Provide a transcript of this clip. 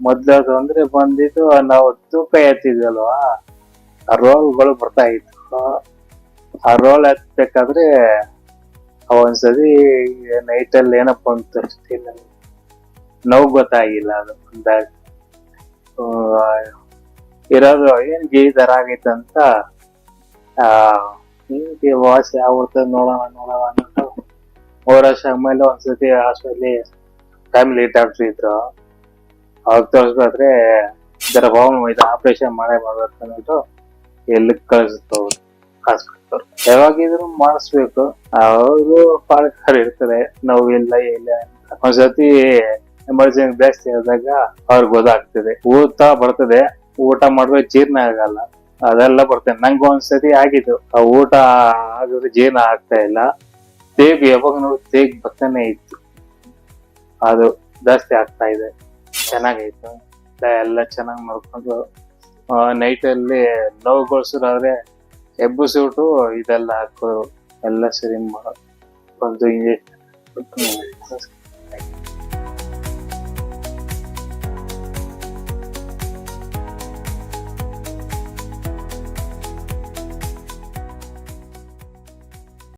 ಮೊದ್ಲು ತೊಂದ್ರೆ ಬಂದಿದ್ದು ನಾವು ತೂಕ ಎತ್ತಿದ್ವಲ್ವಾ, ಆ ರೋಲ್ಗಳು ಬರ್ತಾ ಇತ್ತು. ಆ ರೋಲ್ ಎತ್ತಬೇಕಾದ್ರೆ ಒಂದ್ಸತಿ ನೈಟ್ ಅಲ್ಲಿ ಏನಪ್ಪ ಅಂತ ಅಷ್ಟೇ ನೋವು ಗೊತ್ತಾಗಿಲ್ಲ. ಅದು ಅಂದಾಗ ಇರೋದು ಏನ್ ಈ ತರ ಆಗೈತಂತ ಆ ಹಿಂಗೆ ವಾಸಿ ಆಗ್ಬಿಡ್ತದೆ ನೋಡೋಣ ಅಂದ್ಬಿಟ್ಟು 3 ವರ್ಷ ಆದ್ಮೇಲೆ ಒಂದ್ಸತಿ ಹಾಸ್ಪಿಟ್ಲಿ ಫ್ಯಾಮಿಲಿ ಡಾಕ್ಟರ್ ಇದ್ರು, ಅವಾಗ ತೋರಿಸ್ಬೇಕಾದ್ರೆ ಇದರ ಇದು ಆಪರೇಷನ್ ಮಾಡ್ಬೇಕು ಅಂದ್ಬಿಟ್ಟು ಎಲ್ಲಿ ಕಳಿಸ್ತು ಹಾಸ್ಪಿಟಲ್. ಯಾವಾಗಿದ್ರು ಮಾಡಿಸ್ಬೇಕು, ಅವರು ಪಾಲಕರು ಇರ್ತಾರೆ, ನೋವಿಲ್ಲ ಇಲ್ಲ ಅಂತ. ಒಂದ್ಸತಿ ಎಮರ್ಜೆನ್ಸಿ ಜಾಸ್ತಿ ಆದಾಗ ಅವ್ರಿಗೆ ಗೊತ್ತಾಗ್ತದೆ. ಊಟ ಬರ್ತದೆ, ಊಟ ಮಾಡಿದ್ರೆ ಜೀರ್ಣ ಆಗಲ್ಲ, ಅದೆಲ್ಲ ಬರ್ತದೆ. ನಂಗೆ ಒಂದ್ಸತಿ ಆಗಿದ್ದು, ಆ ಊಟ ಆಗಿದ್ರೆ ಜೀರ್ಣ ಆಗ್ತಾ ಇಲ್ಲ, ತೇಗ್ ಯಾವಾಗ ನೋಡಿ ತೇಗ್ ಬರ್ತಾನೆ ಇತ್ತು, ಅದು ಜಾಸ್ತಿ ಆಗ್ತಾ ಇದೆ. ಚೆನ್ನಾಗೈತು, ಎಲ್ಲ ಚೆನ್ನಾಗಿ ನೋಡ್ಕೊಂಡು ನೈಟ್ ಅಲ್ಲಿ ನೋವುಗೊಳಿಸೋದಾದ್ರೆ ಎಬ್ಬಿಸ್ಬಿಟ್ಟು ಇದೆಲ್ಲ ಹಾಕೋರು, ಎಲ್ಲ ಸರಿ ಮಾಡೋದು. ಒಂದು ಇಂಜೆಕ್ಷನ್